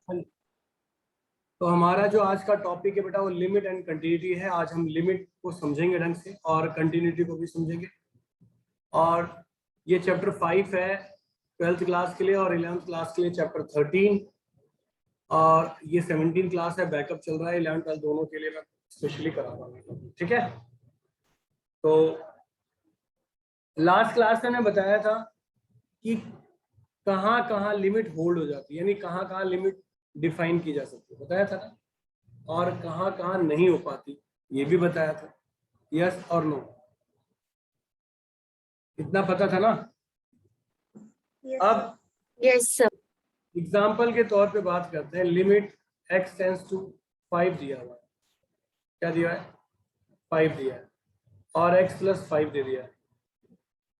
तो हमारा जो आज का टॉपिक है बेटा वो लिमिट एंड कंटिन्यूटी है। आज हम लिमिट को समझेंगे ढंग से और कंटिन्यूटी को भी समझेंगे। और ये चैप्टर 5 है 12th क्लास के लिए और 11th क्लास के लिए चैप्टर 13 और ये 17 क्लास है। बैकअप चल रहा है 11 12 दोनों के लिए मैं स्पेशली करा रहा हूँ। ठीक है, तो लास्ट क्लास में मैंने बताया था कि कहाँ कहाँ लिमिट होल्ड हो जाती है, यानी कहाँ कहाँ लिमिट डिफाइन की जा सकती है, बताया था ना। और कहाँ कहाँ नहीं हो पाती ये भी बताया था। यस और नो, इतना पता था ना। अब यस सर। एग्जाम्पल के तौर पे बात करते हैं। लिमिट x टेंस टू 5 दिया हुआ है। क्या दिया है? 5 दिया है और x प्लस 5 दे दिया है।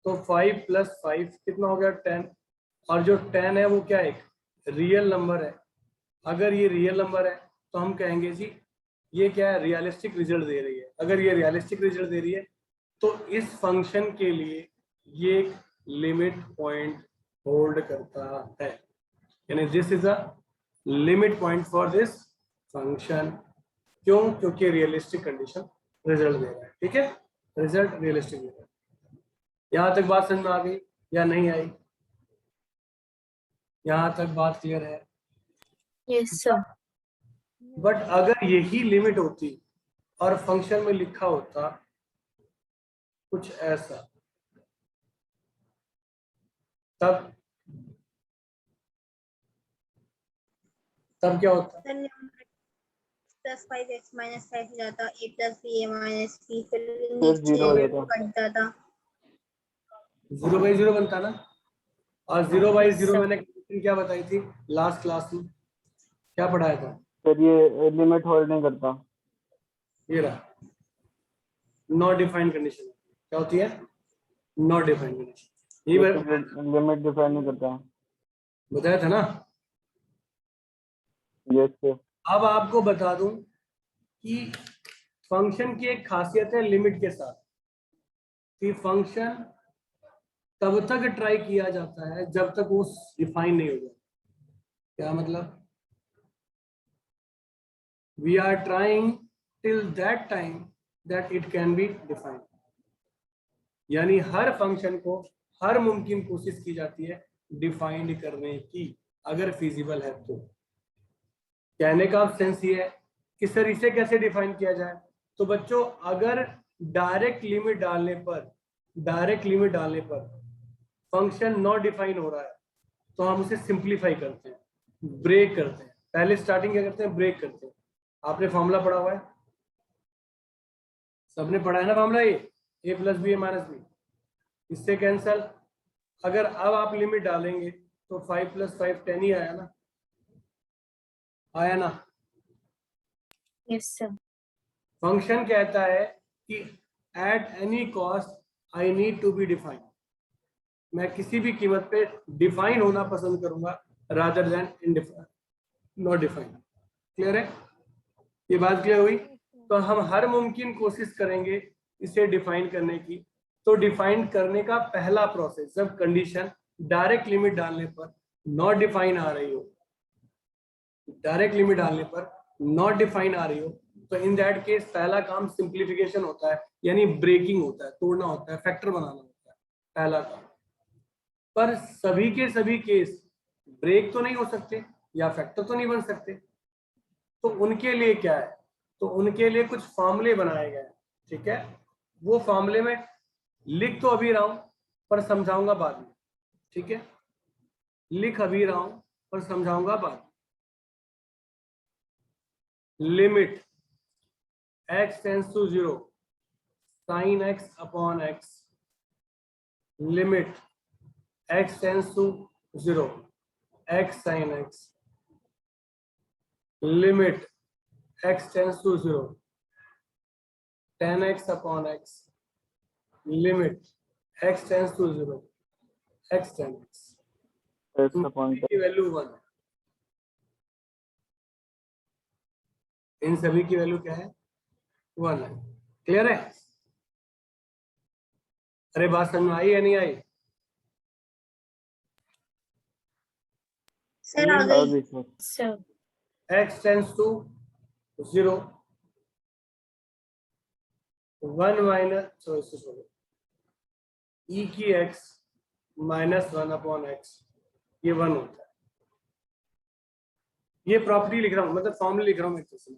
तो 5 प्लस 5 कितना हो गया? 10। और जो 10 है वो क्या एक रियल नंबर है। अगर ये रियल नंबर है तो हम कहेंगे जी ये क्या है, रियलिस्टिक रिजल्ट दे रही है। अगर ये रियलिस्टिक रिजल्ट दे रही है तो इस फंक्शन के लिए ये एक लिमिट पॉइंट होल्ड करता है, यानी this is a limit point for this function. क्यों? क्योंकि रियलिस्टिक कंडीशन रिजल्ट दे रहा है। ठीक है, रिजल्ट रियलिस्टिक दे रहा है। यहां तक बात समझ में आ गई या नहीं आई? यहां तक बात क्लियर है? Yes sir. बट अगर यही लिमिट होती और फंक्शन में लिखा होता कुछ ऐसा, तब क्या होता? प्लस 5x माइनस 5 हो जाता, a plus b a minus b, फिर जीरो हो जाता, कट जाता, 0 बाई 0 बनता ना। और 0 बाई 0 Yes, मैंने कंडीशन क्या बताई थी लास्ट क्लास में? क्या पढ़ाया था? फिर ये लिमिट होल्ड नहीं करता। ये रहा नॉट डिफाइंड कंडीशन। क्या होती है? Not defined condition. ये लिमिट डिफाइन नहीं करता। बताया था ना। Yes sir. अब आपको बता दूं कि फंक्शन की एक खासियत है लिमिट के साथ कि फंक्शन तब तक ट्राई किया जाता है जब तक वो डिफाइन नहीं हो जाता। क्या मतलब? We are trying till that time that it can be defined. यानी हर फंक्शन को हर मुमकिन कोशिश की जाती है डिफाइंड करने की, अगर फिजिबल है तो। कहने का सेंस ये है कि सर इसे कैसे डिफाइन किया जाए। तो बच्चों अगर डायरेक्ट लिमिट डालने पर फंक्शन नॉट डिफाइन हो रहा है तो हम उसे सिंप्लीफाई करते हैं, ब्रेक करते हैं। पहले स्टार्टिंग क्या करते हैं? ब्रेक करते हैं। आपने फॉर्मूला पढ़ा हुआ है, सबने पढ़ा है ना फॉर्मूला, ये ए plus b a minus B, इससे कैंसल। अगर अब आप लिमिट डालेंगे तो 5 प्लस 5 10 ही आया ना, आया ना। yes sir. फंक्शन कहता है कि at any cost I need to be defined. मैं किसी भी कीमत पे डिफाइन होना पसंद करूंगा rather than not defined. Clear है? ये बात क्लियर हुई? तो हम हर मुमकिन कोशिश करेंगे इसे डिफाइन करने की। तो डिफाइन करने का पहला प्रोसेस, जब कंडीशन डायरेक्ट लिमिट डालने पर नॉट डिफाइन आ रही हो, डायरेक्ट लिमिट डालने पर नॉट डिफाइन आ रही हो, तो इन दैट केस पहला काम सिंप्लीफिकेशन होता है, यानी ब्रेकिंग होता है, तोड़ना होता है, फैक्टर बनाना होता है, पहला काम। पर सभी के सभी केस ब्रेक तो नहीं हो सकते या फैक्टर तो नहीं बन सकते। तो उनके लिए क्या है? तो उनके लिए कुछ फॉर्मूले बनाए गए हैं। ठीक है, वो फॉर्मूले में लिख तो अभी रहा हूं पर समझाऊंगा बाद में। ठीक है, लिख अभी रहा हूं पर समझाऊंगा बाद में। Limit x tends to 0 sin x upon x, limit x tends to 0 x sin x, limit x tends to 0 tan x upon x, limit x tends to 0 x tan x। की वैल्यू 1 है। इन सभी की value क्या है? 1 है। Clear है? अरे बात समझ में आई या नहीं आई? सर आ गई। Sir. x tends to 0, 1 minus e की x माइनस 1 अपॉन x, ये 1 होता है। ये प्रॉपर्टी लिख रहा हूं, मतलब फॉर्मूला लिख रहा हूं एक तरह,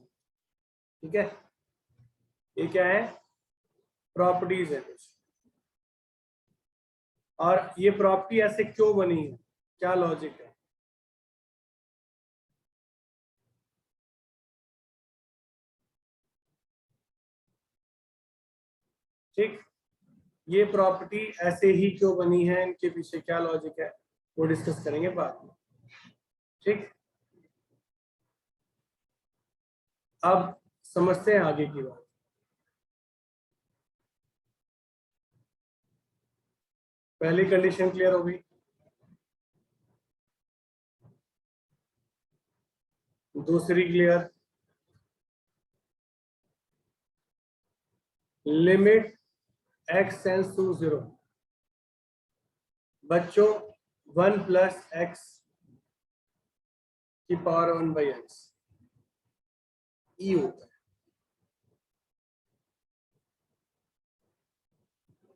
ठीक है। ये क्या है, प्रॉपर्टीज है कुछ, और ये प्रॉपर्टी ऐसे क्यों बनी है, क्या लॉजिक है। ठीक, ये प्रॉपर्टी ऐसे ही क्यों बनी है, इनके पीछे क्या लॉजिक है, वो डिस्कस करेंगे बाद में। ठीक, अब समझते हैं आगे की बात। पहली कंडीशन क्लियर हो गई, दूसरी clear, limit x tends to 0, बच्चों 1 प्लस एक्स की पावर 1/x ई होता है।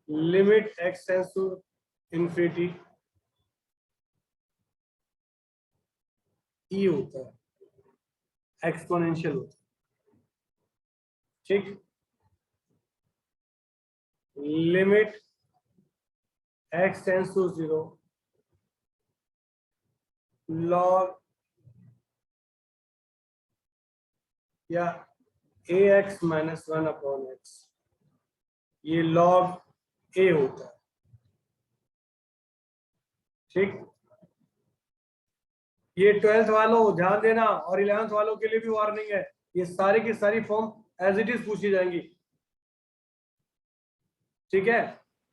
Limit x tends to infinity e होता है, एक्सपोनेंशियल होता है। ठीक, limit x tends to 0 log या ax माइनस 1 अपॉन x, ये लॉग a होता है। ठीक, ये 12th वालों ध्यान देना, और 11th वालों के लिए भी वार्निंग है, ये सारी की सारी फॉर्म एज इट इज पूछी जाएंगी। ठीक है,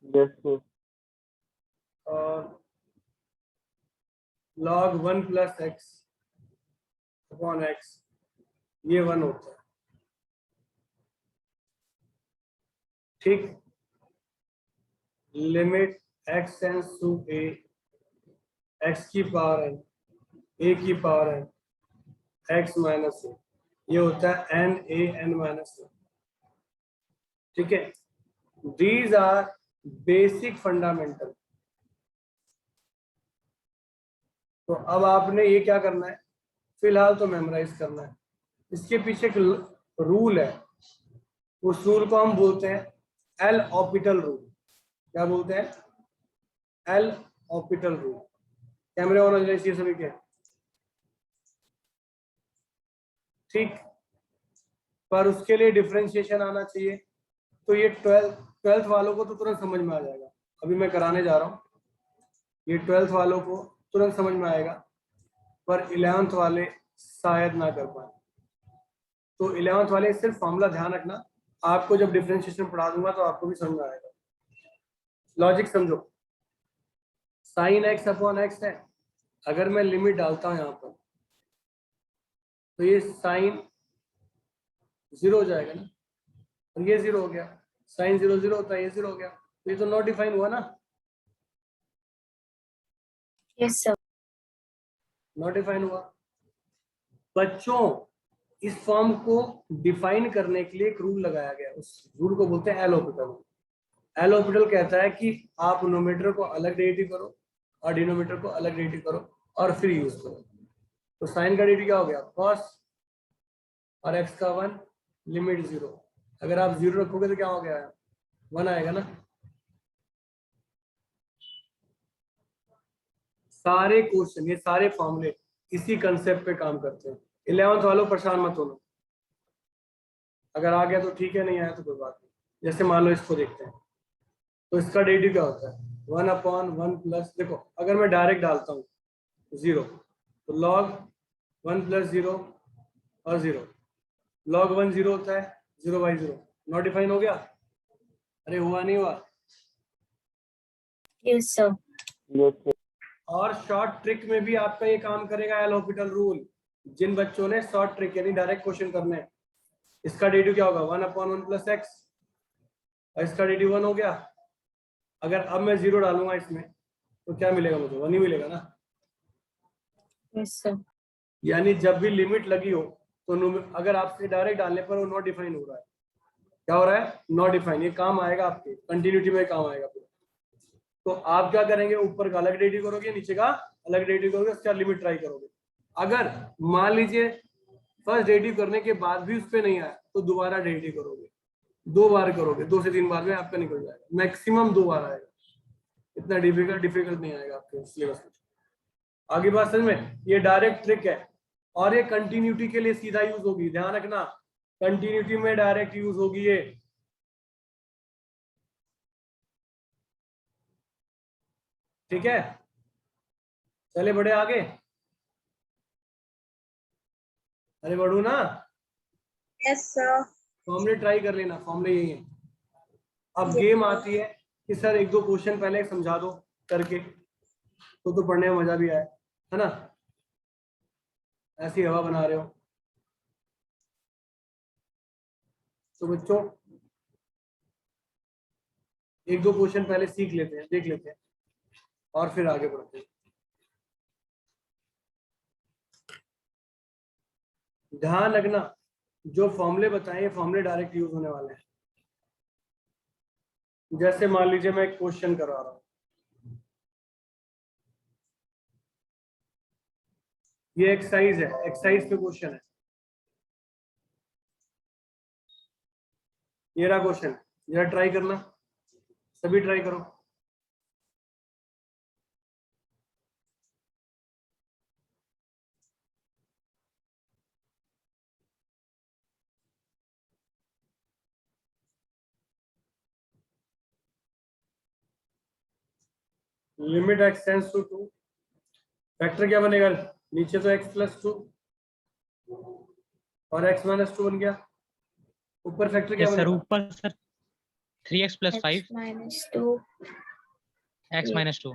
यस सर। और log 1 plus x upon x, ये 1 होता है। ठीक, limit x tends to a, x की पावर n, a की power n, x minus a, ये होता है n a n minus a। ठीक है, दीज आर बेसिक फंडामेंटल। तो अब आपने ये क्या करना है, फिलहाल तो मेमोराइज करना है। इसके पीछे एक रूल है, उस रूल को हम बोलते हैं एल ऑपिटल रूल। क्या बोलते हैं, एल ऑपिटल रूल। कैमरे ऑन होने चाहिए सभी के, ठीक, पर उसके लिए डिफरेंशिएशन आना चाहिए। तो ये 12th वालों को तो तुरंत समझ में आ जाएगा, अभी मैं कराने जा रहा हूँ, ये 12th वालों को तुरंत समझ में आएगा, पर 11th वाले शायद ना कर पाए। तो 11th वाले सिर्फ फॉर्मूला ध्यान रखना, आपको जब डिफरेंशिएशन पढ़ा दूंगा तो आपको भी समझ में आएगा। लॉजिक समझो, साइन एक्स अपॉन एक्स है, अगर मैं लिमिट डालता हूं यहाँ पर तो ये साइन 0 हो जाएगा ना, और ये 0 हो गया, साइन 0 0 होता है, ये 0 हो गया, तो ये तो नॉट डिफाइन हुआ ना, Yes, sir. नॉट डिफाइन हुआ। बच्चों, इस फॉर्म को डिफाइन करने के लिए एक रूल लगाया गया, उस रूल को बोलते हैं एल ऑपिटल। एल ऑपिटल कहता है कि आप नोमेटर को अलग डेरिवेटिव करो और डिनोमिनेटर को अलग डेरिवेटिव करो और फिर यूज करो। तो साइन का डेरिवेटिव क्या हो गया, कॉस, और एक्स का 1, लिमिट 0। अगर आप 0 रखोगे तो क्या हो गया, 1 आएगा ना। सारे क्वेश्चन, ये सारे फॉर्मूले इसी कंसेप्ट पे काम करते हैं। 11th वालों परेशान मत होना, अगर आ गया तो ठीक है, नहीं आया तो कोई बात नहीं। जैसे मान लो इसको देखते हैं, तो इसका डेरिवेटिव क्या होता है, 1 अपॉन 1 प्लस, देखो अगर मैं डायरेक्ट डालता हूँ 0, तो लॉग 1 प्लस 0 और 0, लॉग 1 0 होता है, 0/0 नॉट डिफाइन हो गया। अरे हुआ नहीं हुआ, Yes, sir. Yes sir. और शॉर्ट ट्रिक में भी आपका ये काम करेगा एल हॉस्पिटल रूल। जिन बच्चों ने शॉर्ट ट्रिक यानी डायरेक्ट क्वेश्चन करने हैं, इसका डेरिवेटिव क्या होगा, 1 अपॉन 1 प्लस एक्स, और इसका डेरिवेटिव 1 हो गया। अगर अब मैं 0 डालूंगा इसमें तो क्या मिलेगा मुझे, 1 ही मिलेगा ना। Yes, sir. यानी जब भी लिमिट लगी हो तो अगर आपसे डायरेक्ट डालने पर वो नॉट डिफाइन हो रहा है, क्या हो रहा है, नॉट डिफाइन, ये काम आएगा आपके कंटिन्यूटी में, काम आएगा पूरा। तो आप क्या करेंगे, ऊपर का अलग डेरिवेटिव करोगे, नीचे का अलग डेरिवेटिव करोगे, उसका लिमिट ट्राई करोगे। अगर मान लीजिए फर्स्ट डेरिवेटिव करने के बाद भी उस पर नहीं आया तो दोबारा डेरिवेटिव करोगे, 2 बार करोगे, 2 से 3 बार में आपका निकल जाएगा, मैक्सिमम 2 बार आएगा, इतना डिफिकल्ट नहीं आएगा आपके सिलेबस में। आगे बात समझ में, ये डायरेक्ट ट्रिक है और ये कंटिन्यूटी के लिए सीधा यूज होगी, ध्यान रखना, कंटिन्यूटी में डायरेक्ट यूज होगी ये। ठीक है, चले बढ़े आगे, अरे बढ़ू ना, यस सर। फॉर्मूले ट्राई कर लेना, फॉर्मूले यही है। अब गेम आती है कि सर 1-2 क्वेश्चन पहले समझा दो करके, तो पढ़ने में मजा भी आए, है ना, ऐसी हवा बना रहे हो। तो बच्चों 1-2 क्वेश्चन पहले सीख लेते हैं, देख लेते हैं, और फिर आगे बढ़ते हैं। ध्यान रखना, जो फॉर्मूले बताए फॉर्मूले डायरेक्ट यूज होने वाले हैं। जैसे मान लीजिए मैं एक क्वेश्चन करवा रहा हूं, ये एक्सरसाइज है, एक्सरसाइज पे क्वेश्चन है, ये रहा क्वेश्चन, जरा ट्राई करना, सभी ट्राई करो। Limit x tends to 2, factor क्या बनेगा, नीचे तो x प्लस 2 और x माइनस 2 बन गया, ऊपर फैक्टर क्या सर बनेगा, ऊपर sir 3x plus 5 X minus 2. x minus 2।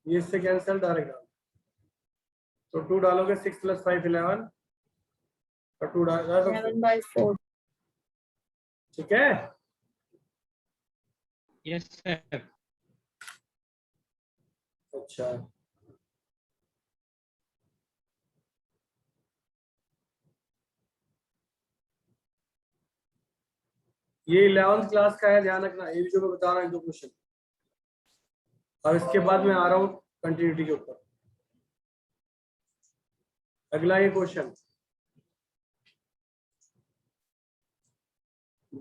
ये इससे कैंसिल डायरेक्ट डालो, तो 2 डालोगे 6 प्लस 5 11 और 2 डाल 11/4. ठीक है। Yes sir. अच्छा ये 11th क्लास का है, ध्यान रखना, ये भी जो मैं बता रहा हूँ 1-2 क्वेश्चन, और इसके बाद मैं आ रहा हूँ कंटिन्यूटी के ऊपर। अगला ये क्वेश्चन,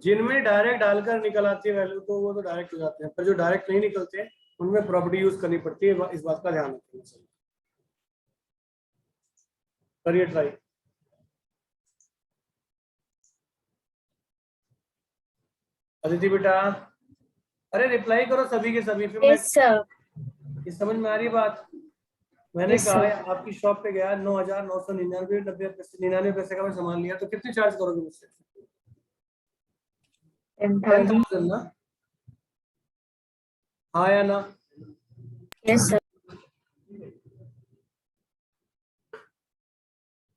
जिनमें डायरेक्ट डालकर निकल आती है वैल्यू तो वो तो डायरेक्ट हो जाते हैं, पर जो डायरेक्ट नहीं निकलते उनमें प्रॉपर्टी यूज करनी पड़ती है, इस बात का ध्यान रखना। करिए ट्राई, अदिति बेटा, अरे रिप्लाई करो सभी के सभी, फिर Yes, sir. ये समझ में आ रही बात। मैंने Yes, कहा sir. है आपकी शॉप पे गया, 9,999 पैसे का मैं सामान लिया, तो कितने चार्ज करोगे मुझसे, 10,000. 10,000 ना, हाँ या ना। Yes, sir.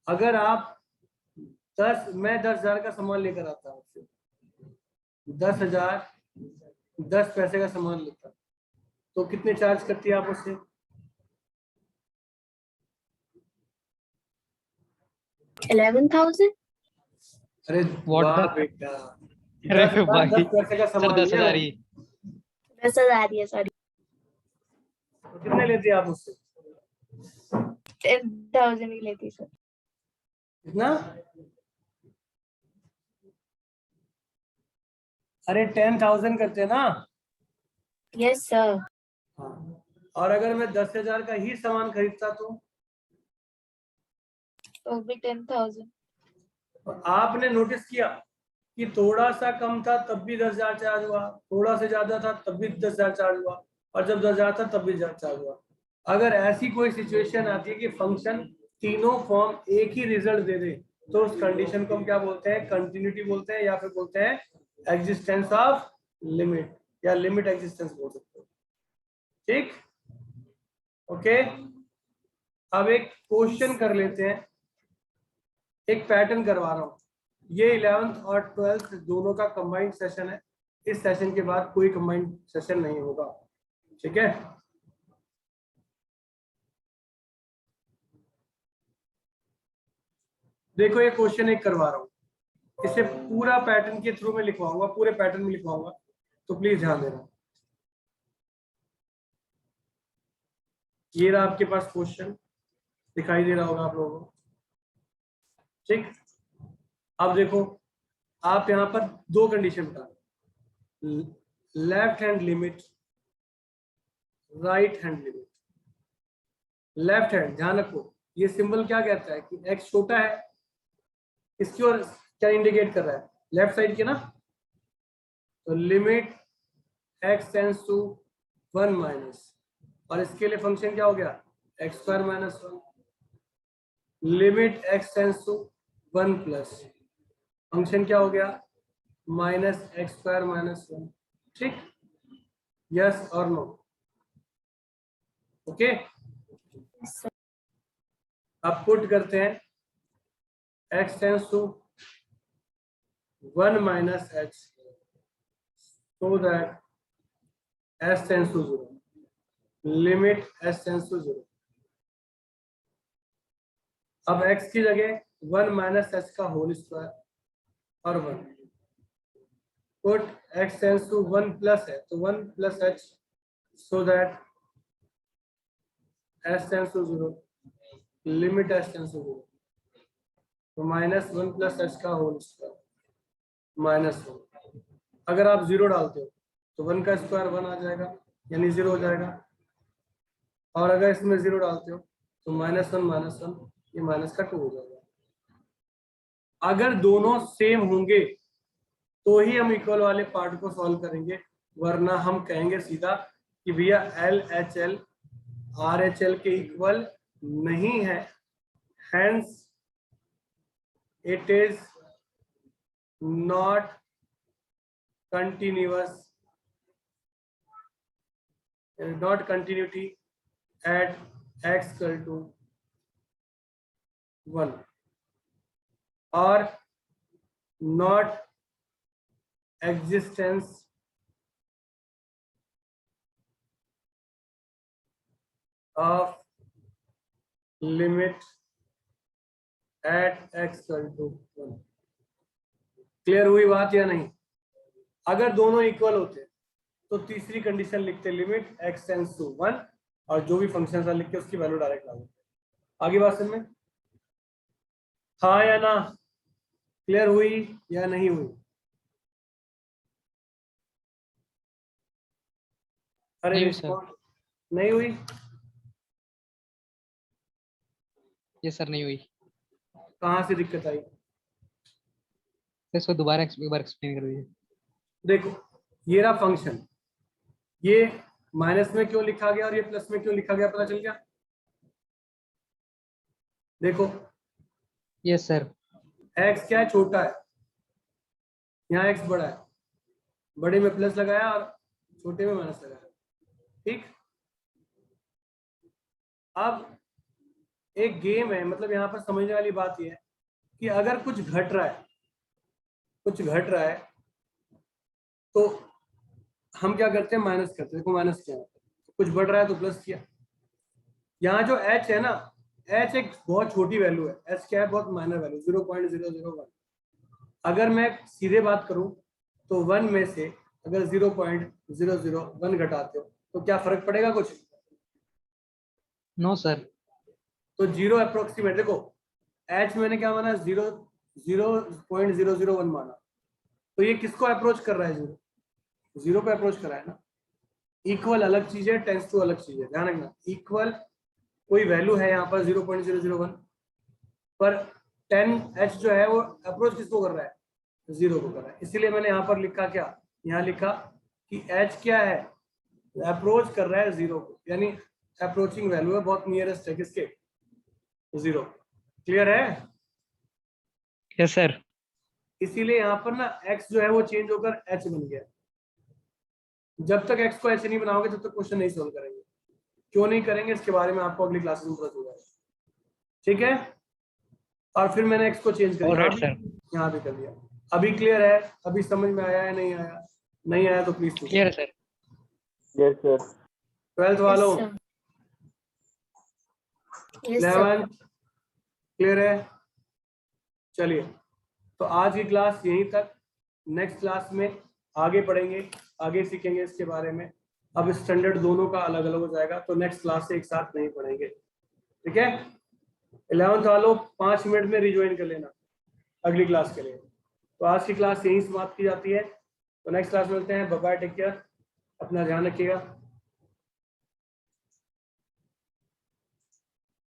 अगर आप मैं 10,000 का सामान लेकर आता हूँ, 10,000 10 पैसे का सामान लेता, तो कितने चार्ज करती है आप उससे, 11,000. अरे What वाह the- बेटा, अरे 10,000 भाई 10 पैसे का सर सामान 10,000 लिया, ही। 10,000. Yes, sorry. तो कितने लेते हैं आप उससे, 10,000 ही लेती सर. कितना, अरे 10,000 करते हैं ना। Yes, sir. हाँ, और अगर मैं 10,000 का ही सामान खरीदता तो भी 10,000. तो आपने नोटिस किया कि थोड़ा सा कम था तब भी 10,000 चार्ज हुआ, थोड़ा से ज्यादा था तब भी 10,000 चार्ज हुआ, और जब 10,000 था तब भी चार्ज हुआ। अगर ऐसी कोई सिचुएशन आती है कि फंक्शन तीनों फॉर्म एक ही रिजल्ट दे दे, तो उस कंडीशन को हम क्या बोलते हैं, कंटिन्यूटी बोलते हैं, या फिर बोलते हैं एग्जिस्टेंस ऑफ लिमिट, या लिमिट एग्जिस्टेंस बोल सकते हो। ठीक, ओके। अब एक क्वेश्चन कर लेते हैं, एक पैटर्न करवा रहा हूं, ये 11th और 12th दोनों का कंबाइंड सेशन है, इस सेशन के बाद कोई कंबाइंड सेशन नहीं होगा, ठीक है। देखो ये क्वेश्चन एक करवा रहा हूँ, इसे पूरा पैटर्न के थ्रू में लिखवाऊंगा, पूरे पैटर्न में लिखवाऊंगा, तो प्लीज ध्यान देना। ये रहा आपके पास क्वेश्चन, दिखाई दे रहा होगा आप लोगों को, ठीक। अब देखो आप यहाँ पर दो कंडीशन बता, left hand limit, right hand limit. Left hand, ध्यान रखो ये सिंबल क्या कहता है कि x छोटा है, इसकी ओर क्या इंडिकेट कर रहा है, लेफ्ट साइड के ना, तो limit x tends to 1 minus, और इसके लिए फंक्शन क्या हो गया, x square minus 1, limit x tends to 1 plus, function क्या हो गया, माइनस एक्स स्क्वायर माइनस 1, ठीक। यस और नो, ओके। Yes, sir. अब पुट करते हैं, x tends to 1 minus h, so that s tends to 0, limit s tends to 0। अब x की जगह 1 माइनस h का होल स्क्वायर और 1, put x tends to 1 plus है तो 1 plus h, so that s tends to 0, limit s tends to 0, तो minus 1 plus h का whole square minus 1। अगर आप 0 डालते हो तो 1 का स्क्वायर 1 आ जाएगा, यानी 0 हो जाएगा, और अगर इसमें 0 डालते हो तो माइनस 1 ये माइनस का 2 हो जाएगा। अगर दोनों सेम होंगे तो ही हम इक्वल वाले पार्ट को सॉल्व करेंगे, वरना हम कहेंगे सीधा कि भैया LHL RHL के इक्वल नहीं है, hence it is not continuous, not continuity at x equal to 1, or not existence of limit at x equal to 1। Clear हुई बात या नहीं? अगर दोनों इक्वल होते तो तीसरी कंडीशन लिखते, लिमिट x टेंड्स टू 1, और जो भी फंक्शन था लिख के उसकी वैल्यू डायरेक्ट ला देते। आगे बात समझ में, हाँ या ना? क्लियर हुई या नहीं हुई? अरे नहीं हुई, सर। रिस्पॉन्ड नहीं हुई? ये सर नहीं हुई, कहाँ से दिक्कत आई? इसको दोबारा एक बार एक्सप्लेन कर दीजिए। देखो ये रहा फंक्शन, ये माइनस में क्यों लिखा गया और ये प्लस में क्यों लिखा गया, पता चल गया? देखो यस सर। x क्या है, छोटा है, यहाँ x बड़ा है, बड़े में प्लस लगाया और छोटे में माइनस लगाया, ठीक। अब एक गेम है, मतलब यहाँ पर समझने वाली बात यह है कि अगर कुछ घट रहा है, तो हम क्या करते हैं, माइनस करते हैं। देखो माइनस क्या है, कुछ बढ़ रहा है तो प्लस किया। यहाँ जो h है ना, h एक बहुत छोटी वैल्यू है, h क्या है, बहुत माइनर वैल्यू, 0.001। अगर मैं सीधे बात करूं तो 1 में से अगर 0.001 घटाते हो तो क्या फर्क पड़ेगा कुछ? No sir. तो 0 अप्रोक्सीमेट, देखो h मैंने क्या माना, 0.001 माना, तो ये किसको अप्रोच कर रहा है, 0 पे अप्रोच कर रहा है ना। इक्वल अलग चीज है, टेंस टू अलग चीज है, ध्यान रखना। इक्वल कोई वैल्यू है यहाँ पर 0.001, पर 10h जो है वो अप्रोच किसको कर रहा है, 0 को कर रहा है। इसीलिए मैंने यहाँ पर लिखा, क्या यहाँ लिखा कि h क्या है, अप्रोच कर रहा है 0 को, यानी अप्रोचिंग वैल्यू है, बहुत नियरेस्ट है किसके, 0। क्लियर है? Yes sir. इसीलिए यहाँ पर ना x जो है वो चेंज होकर h बन गया। जब तक x को h नहीं बनाओगे तब तक क्वेश्चन नहीं सोल्व करेंगे। क्यों नहीं करेंगे इसके बारे में आपको अगली क्लासेस में पता चल जाएगा, ठीक है। और फिर मैंने x को चेंज कर दिया, यहाँ भी कर दिया। अभी क्लियर है? अभी समझ में आया है, नहीं आया? नहीं आया तो प्लीज पूछो। Clear sir. Yes, sir. 12th वालों, Yes, sir. Yes, sir. 11th clear है? चलिए, तो आज की क्लास यहीं तक। नेक्स्ट क्लास में आगे पढ़ेंगे, आगे सीखेंगे इसके बारे में। अब स्टैंडर्ड दोनों का अलग अलग हो जाएगा, तो नेक्स्ट क्लास से एक साथ नहीं पढ़ेंगे, ठीक है। 11th वालों 5 मिनट में रिज्वाइन कर लेना अगली क्लास के लिए। तो आज की क्लास यहीं समाप्त की जाती है। तो नेक्स्ट क्लास में मिलते हैं। बाय बाय, टेक केयर, अपना ध्यान रखिएगा।